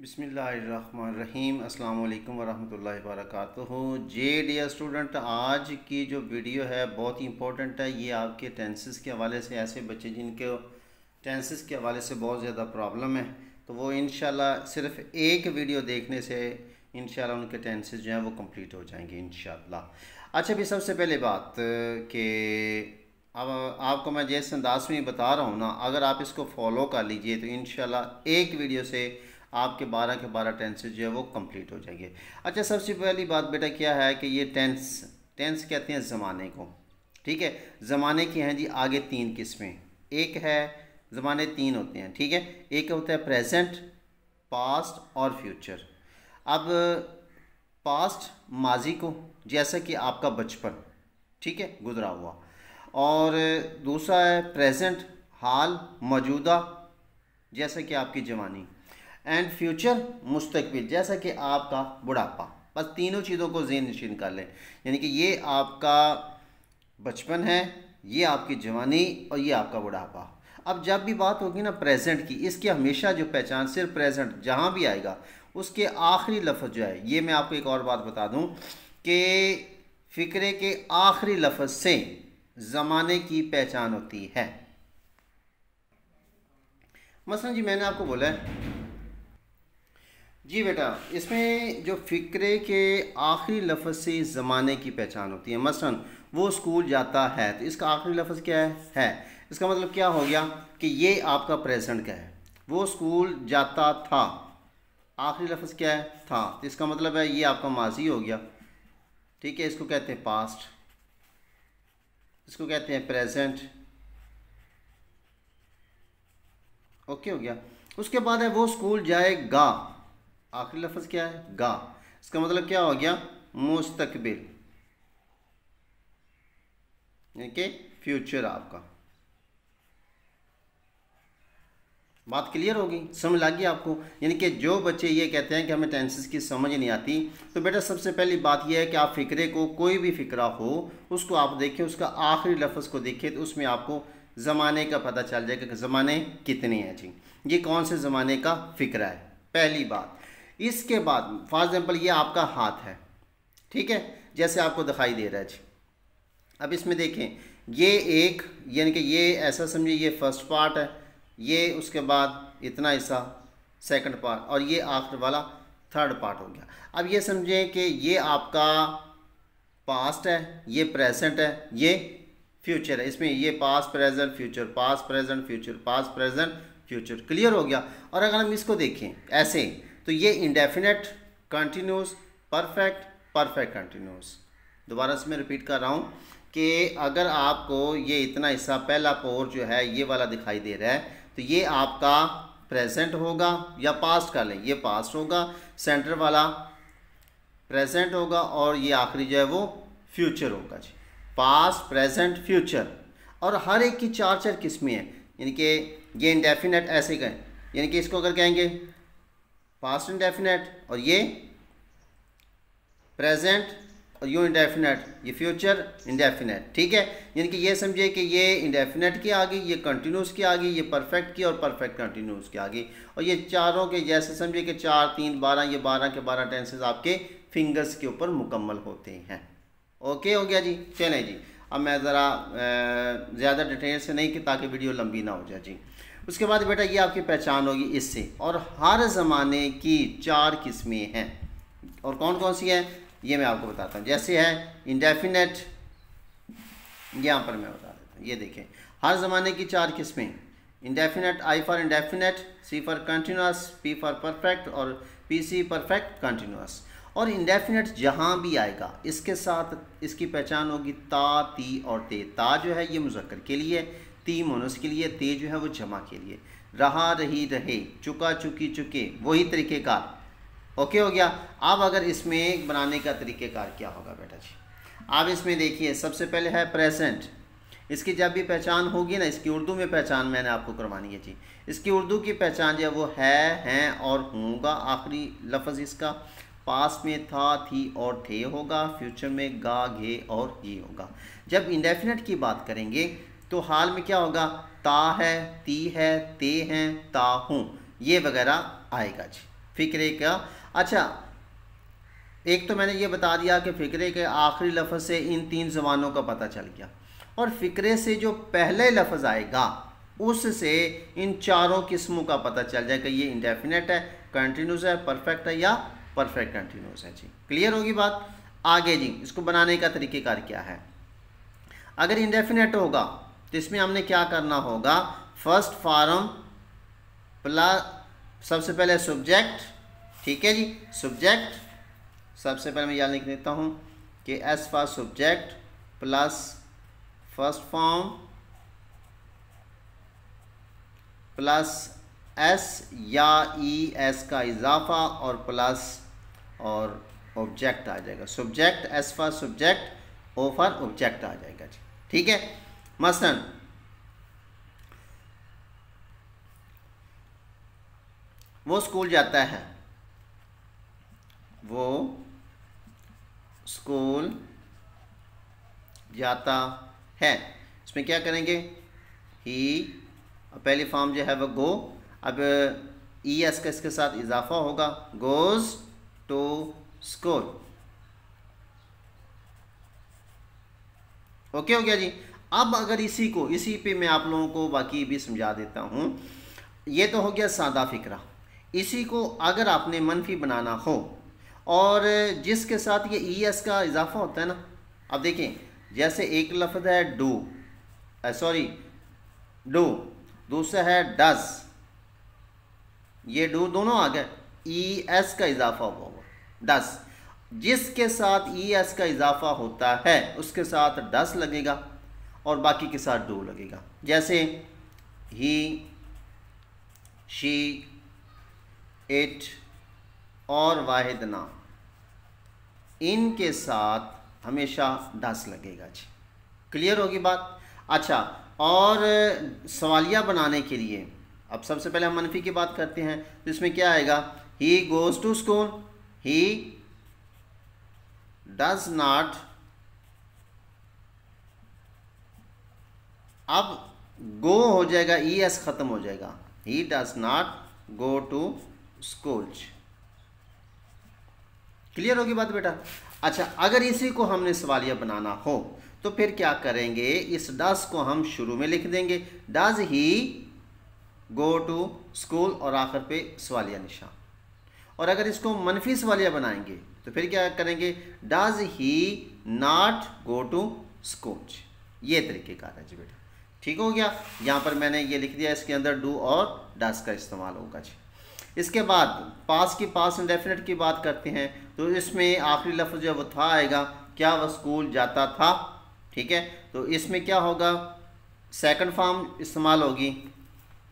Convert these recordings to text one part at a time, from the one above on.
बिस्मिल्लाहिर्रहमानिर्रहीम अस्सलाम वालेकुम वरहमतुल्लाहि वबरकातुहू। जे डियर स्टूडेंट, आज की जो वीडियो है बहुत ही इंपॉर्टेंट है। ये आपके टेंसेस के हवाले से, ऐसे बच्चे जिनके टेंसेस के हवाले से बहुत ज़्यादा प्रॉब्लम है, तो वो इंशाल्लाह सिर्फ एक वीडियो देखने से इंशाल्लाह उनके टेंसेस जो हैं वो कंप्लीट हो जाएंगे इंशाल्लाह। अच्छा, भी सबसे पहले बात कि अब आपको मैं जिस अंदाज में बता रहा हूँ ना, अगर आप इसको फॉलो कर लीजिए तो इंशाल्लाह एक वीडियो से आपके 12 के 12 टेंसेस जो है वो कंप्लीट हो जाएंगे। अच्छा, सबसे पहली बात बेटा क्या है कि ये टेंस कहते हैं ज़माने को। ठीक है, ज़माने की हैं जी आगे 3 किस्में। एक है, ज़माने 3 होते हैं, ठीक है। एक होता है प्रेजेंट, पास्ट और फ्यूचर। अब पास्ट माजी को, जैसा कि आपका बचपन, ठीक है, गुजरा हुआ। और दूसरा है प्रेजेंट, हाल मौजूदा, जैसा कि आपकी जवानी। एंड फ्यूचर, मुस्तकबिल, जैसा कि आपका बुढ़ापा। बस तीनों चीज़ों को ज़हन नशीन कर लें, यानी कि ये आपका बचपन है, ये आपकी जवानी और ये आपका बुढ़ापा। अब जब भी बात होगी ना प्रेजेंट की, इसकी हमेशा जो पहचान सिर्फ प्रेजेंट जहाँ भी आएगा उसके आखिरी लफ्ज़ जो है, ये मैं आपको एक और बात बता दूँ कि फ़िक्रे के आखिरी लफ्ज़ से ज़माने की पहचान होती है। मसलन जी मैंने आपको बोला है जी बेटा, इसमें जो फ़िक्रे के आखिरी लफ्ज़ से ज़माने की पहचान होती है। मसलन वो स्कूल जाता है, तो इसका आखिरी लफ्ज़ क्या है? इसका मतलब क्या हो गया कि ये आपका प्रेजेंट का है। वो स्कूल जाता था, आखिरी लफ्ज़ क्या है? था। तो इसका मतलब है ये आपका माजी हो गया, ठीक है। इसको कहते हैं पास्ट, इसको कहते हैं प्रेजेंट। ओके हो गया। उसके बाद है वो स्कूल जाएगा, आखिरी लफ्ज़ क्या है? गा। इसका मतलब क्या हो गया? मुस्तकबिल, यानी कि फ्यूचर आपका। बात क्लियर होगी, समझ लगी आपको? यानी कि जो बच्चे ये कहते हैं कि हमें टेंसेस की समझ नहीं आती, तो बेटा सबसे पहली बात यह है कि आप फ़िक्रे को, कोई भी फ़िक्रा हो उसको आप देखें, उसका आखिरी लफ्ज़ को देखें, तो उसमें आपको ज़माने का पता चल जाएगा कि ज़माने कितने हैं जी, ये कौन से ज़माने का फ़िक्रा है, पहली बात। इसके बाद फॉर एग्ज़ाम्पल ये आपका हाथ है, ठीक है, जैसे आपको दिखाई दे रहा है जी। अब इसमें देखें, ये एक, यानी कि ये ऐसा समझिए ये फर्स्ट पार्ट है, ये उसके बाद इतना हिस्सा सेकंड पार्ट, और ये आखिर वाला थर्ड पार्ट हो गया। अब ये समझें कि ये आपका पास्ट है, ये प्रेजेंट है, ये फ्यूचर है। इसमें ये past present future, past present future, past present future, clear हो गया। और अगर हम इसको देखें ऐसे, तो ये indefinite, continuous, perfect, perfect continuous. दोबारा से मैं रिपीट कर रहा हूँ कि अगर आपको ये इतना हिस्सा पहला पोर जो है ये वाला दिखाई दे रहा है, तो ये आपका प्रेजेंट होगा, या पास्ट कर लें, ये पास्ट होगा, सेंटर वाला प्रेजेंट होगा, और ये आखिरी जो है वो फ्यूचर होगा जी। पास्ट प्रेजेंट फ्यूचर, और हर एक की 4 किस्में हैं, यानी कि ये इंडेफिनेट ऐसे कहें, यानी कि इसको अगर कहेंगे पास्ट इंडेफिनेट, और ये प्रेजेंट, और यूँ इंडेफिनेट, ये फ्यूचर इंडेफिनेट, ठीक है। यानी कि ये समझिए कि ये इंडेफिनेट की आ गई, ये कंटिन्यूस की आ गई, ये परफेक्ट की, और परफेक्ट कंटिन्यूस की आ गई। और ये चारों के जैसे समझिए कि 4, 3, 12, ये 12 के 12 टेंसेस आपके फिंगर्स के ऊपर मुकम्मल होते हैं। ओके हो गया जी। चलें जी, अब मैं ज़रा ज़्यादा डिटेल से नहीं, कि ताकि वीडियो लंबी ना हो जाए जी। उसके बाद बेटा ये आपकी पहचान होगी इससे, और हर ज़माने की 4 किस्में हैं, और कौन कौन सी हैं ये मैं आपको बताता हूँ। जैसे है इंडेफिनेट, यहाँ पर मैं बता देता हूँ, ये देखें, हर ज़माने की 4 किस्में। Indefinite, I for indefinite, C for continuous, P for perfect, और पी सी परफेक्ट कंटिन्यूस। और इंडेफिनेट जहाँ भी आएगा इसके साथ इसकी पहचान होगी ता, ती और ते। ता जो है ये मुज़क्कर के लिए, ती मुअन्नस के लिए, ते जो है वो जमा के लिए। रहा, रही, रहे, चुका, चुकी, चुके, वही तरीक़ेकार। ओके हो गया। अब अगर इसमें बनाने का तरीक़ेकार क्या होगा बेटा जी, अब इसमें देखिए सबसे पहले है प्रेजेंट। इसकी जब भी पहचान होगी ना, इसकी उर्दू में पहचान मैंने आपको करवानी है जी। इसकी उर्दू की पहचान जो है वो है, हैं और होगा, आखिरी लफ्ज़ इसका। पास्ट में था, थी और थे होगा, फ्यूचर में गा, घे और ये होगा। जब इंडेफिनेट की बात करेंगे तो हाल में क्या होगा? ता है, ती है, ते हैं, ता हूँ, ये वगैरह आएगा जी। फ़िक्रे का। अच्छा, एक तो मैंने ये बता दिया कि फ़िक्रे के आखिरी लफ्ज़ से इन 3 ज़बानों का पता चल गया, और फ़िक्रे से जो पहले लफ्ज़ आएगा उससे इन चारों किस्मों का पता चल जाएगा, ये इंडेफिनेट है, कंटिन्यूस है, परफेक्ट है या परफेक्ट कंटिन्यूस है। जी क्लियर होगी बात। आगे जी इसको बनाने का तरीक़ेकार क्या है। अगर इंडेफिनेट होगा तो इसमें हमने क्या करना होगा, फर्स्ट फॉर्म प्लस सबसे पहले सब्जेक्ट, ठीक है जी, सब्जेक्ट सबसे पहले मैं यहाँ लिख देता हूँ कि S for subject plus first form plus S या ई एस का इजाफा और प्लस और ऑब्जेक्ट आ जाएगा। Subject S for subject, O for object आ जाएगा जी, ठीक है। मसलन वो स्कूल जाता है, वो स्कूल जाता है, इसमें क्या करेंगे, ही पहली फॉर्म जो है वो गो, अब ई एस का इसके साथ इजाफा होगा, गोज़ टू स्कूल। ओके हो गया जी। अब अगर इसी पे मैं आप लोगों को बाकी भी समझा देता हूँ। ये तो हो गया सादा फिक्रा। इसी को अगर आपने मनफी बनाना हो और जिसके साथ ये ई एस का इजाफा होता है ना, अब देखें जैसे एक लफ्ज़ है डू, डू, दूसरा है डज, ये डू दोनों आ गए, ई एस का इजाफा हुआ डज, जिसके साथ ई एस का इजाफा होता है उसके साथ डज लगेगा और बाकी के साथ डू लगेगा। जैसे ही, शी, इट और वाहिद नाम, इनके साथ हमेशा डस लगेगा जी। क्लियर होगी बात। अच्छा, और सवालिया बनाने के लिए अब सबसे पहले हम मनफी की बात करते हैं, तो इसमें क्या आएगा, he goes to school, he does not, अब गो हो जाएगा, ई एस ख़त्म हो जाएगा, he does not go to school. Clear होगी बात बेटा। अच्छा, अगर इसी को हमने सवालिया बनाना हो तो फिर क्या करेंगे, इस डज को हम शुरू में लिख देंगे, does he go to school और आखिर पे सवालिया निशान। और अगर इसको मनफी सवालिया बनाएंगे तो फिर क्या करेंगे, does he not go to school. ये तरीक़ेकार है जी बेटा, ठीक हो गया। यहाँ पर मैंने ये लिख दिया, इसके अंदर डू और डज का इस्तेमाल होगा जी। इसके बाद पास इंडेफिनेट की बात करते हैं, तो इसमें आखिरी लफ्ज़ जो वो था आएगा, क्या वह स्कूल जाता था, ठीक है। तो इसमें क्या होगा, सेकंड फॉर्म इस्तेमाल होगी।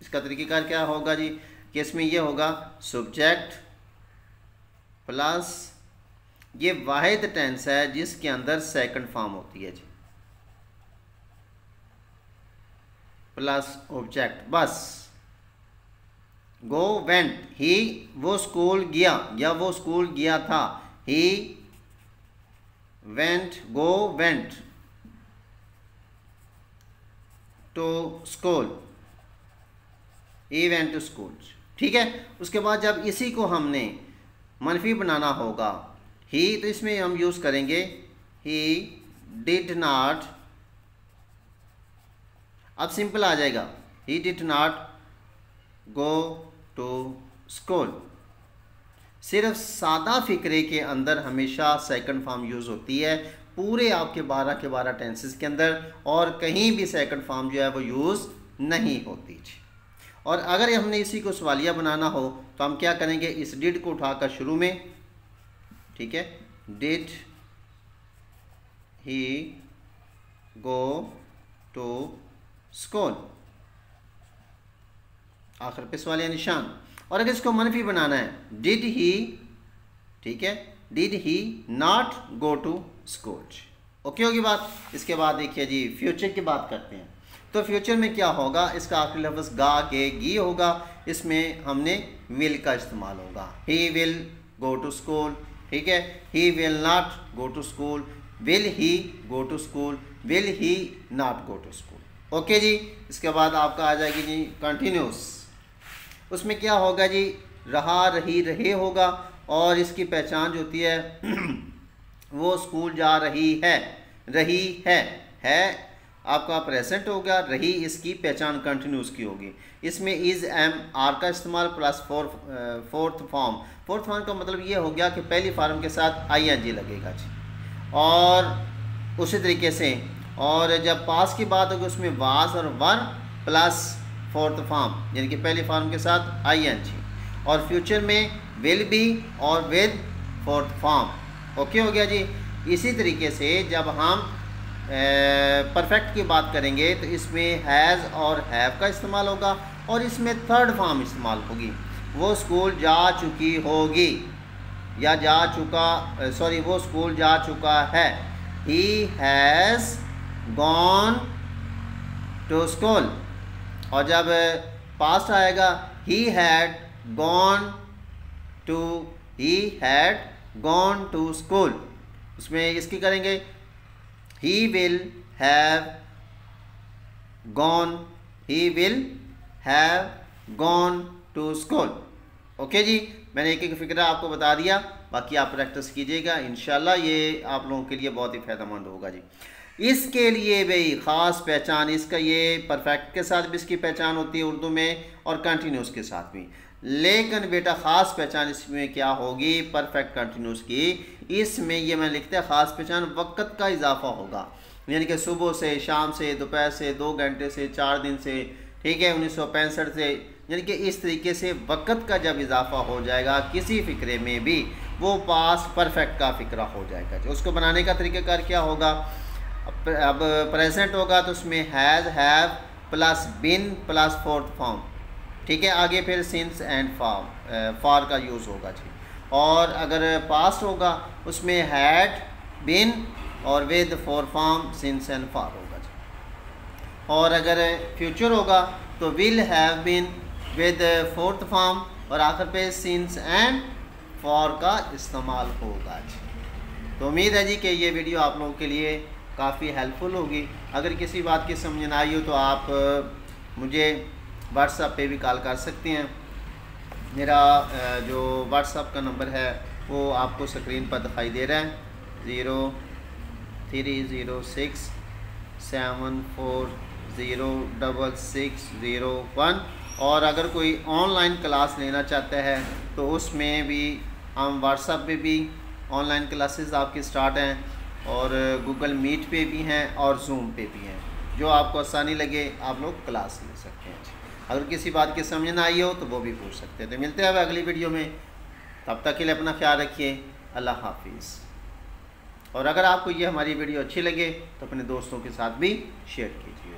इसका तरीक़ेकार क्या होगा जी, कि इसमें ये होगा सब्जेक्ट प्लस, ये वाहिद टेंस है जिसके अंदर सेकंड फॉर्म होती है जी, प्लस ऑब्जेक्ट, बस। गो वेंट, ही वो स्कूल गया या वो स्कूल गया था, he went, go went to school, he went to school, ठीक है। उसके बाद जब इसी को हमने मनफी बनाना होगा, ही, तो इसमें हम यूज़ करेंगे ही डिड नॉट, अब सिंपल आ जाएगा, he did not go to school. सिर्फ सादा फिक्रे के अंदर हमेशा सेकंड फॉर्म यूज़ होती है, पूरे आपके 12 के 12 टेंसेस के अंदर, और कहीं भी सेकंड फॉर्म जो है वो यूज़ नहीं होती। और अगर हमने इसी को सवालिया बनाना हो तो हम क्या करेंगे, इस डिड को उठाकर शुरू में, ठीक है, did he go to school, आखिर पे सवालिया निशान। और अगर इसको मनफी बनाना है, डिड ही, ठीक है, did he not go to school. Okay होगी बात। इसके बाद देखिए जी फ्यूचर की बात करते हैं, तो फ्यूचर में क्या होगा, इसका आखिरी लफ्ज़ गा के गी होगा, इसमें हमने विल का इस्तेमाल होगा, he will go to school, ठीक है, he will not go to school, will he go to school, will he not go to school. Okay जी। इसके बाद आपका आ जाएगी जी कंटिन्यूस, उसमें क्या होगा जी, रहा, रही, रहे होगा, और इसकी पहचान जो होती है वो स्कूल जा रही है, रही है आपका प्रेजेंट होगा, रही इसकी पहचान कंटिन्यूस की होगी। इसमें इज़ एम आर का इस्तेमाल प्लस फोर्थ फॉर्म का मतलब ये हो गया कि पहली फॉर्म के साथ आई एन जी लगेगा जी। और उसी तरीके से और जब पास की बात होगी उसमें वाज और वर प्लस फोर्थ फॉर्म यानी कि पहली फॉर्म के साथ आई एन जी, और फ्यूचर में विल बी और विद फोर्थ फॉर्म। ओके हो गया जी। इसी तरीके से जब हम परफेक्ट की बात करेंगे तो इसमें हैज़ और हैव का इस्तेमाल होगा, और इसमें थर्ड फॉर्म इस्तेमाल होगी। वो स्कूल जा चुकी होगी या जा चुका, सॉरी वो स्कूल जा चुका है। He has gone to school, और जब पास्ट आएगा he had gone to school, उसमें इसकी करेंगे he will have gone to school। Okay जी, मैंने एक एक फिक्रा आपको बता दिया, बाकी आप प्रैक्टिस कीजिएगा, इंशाल्लाह ये आप लोगों के लिए बहुत ही फ़ायदेमंद होगा जी। इसके लिए भाई ख़ास पहचान, इसका ये परफेक्ट के साथ भी इसकी पहचान होती है उर्दू में और कंटिन्यूस के साथ भी, लेकिन बेटा ख़ास पहचान इसमें क्या होगी परफेक्ट कंटिन्यूस की। इसमें ये मैं लिखते हैं ख़ास पहचान वक़्त का इजाफा होगा, यानी कि सुबह से, शाम से, दोपहर से, 2 घंटे से, 4 दिन से, ठीक है, 1965 से, यानी कि इस तरीके से वक़्त का जब इजाफा हो जाएगा किसी फ़िक्रे में भी वो पास परफेक्ट का फ़िक्रा हो जाएगा। जो उसको बनाने का तरीक़ाकार क्या होगा, अब प्रेजेंट होगा तो उसमें has, have plus been plus fourth form, ठीक है, आगे फिर सिंस एंड फॉर का यूज़ होगा जी। और अगर पास्ट होगा उसमें हैड, बिन और with four form since and for होगा जी। और अगर फ्यूचर होगा तो will have been with fourth form और आखिर पे सिंस एंड फॉर का इस्तेमाल होगा जी। तो उम्मीद है जी कि ये वीडियो आप लोगों के लिए काफ़ी हेल्पफुल होगी। अगर किसी बात की समझ ना आई हो तो आप मुझे व्हाट्सएप पे भी कॉल कर सकते हैं। मेरा जो व्हाट्सएप का नंबर है वो आपको स्क्रीन पर दिखाई दे रहा है, 0306740601। और अगर कोई ऑनलाइन क्लास लेना चाहता है तो उसमें भी हम व्हाट्सएप पे भी ऑनलाइन क्लासेस आपकी स्टार्ट हैं, और गूगल मीट पे भी हैं और जूम पे भी हैं। जो आपको आसानी लगे आप लोग क्लास ले सकते हैं। अगर किसी बात की समझ ना आई हो तो वो भी पूछ सकते हैं। तो मिलते हैं अगली वीडियो में, तब तक के लिए अपना ख्याल रखिए। अल्लाह हाफिज़। और अगर आपको ये हमारी वीडियो अच्छी लगे तो अपने दोस्तों के साथ भी शेयर कीजिए।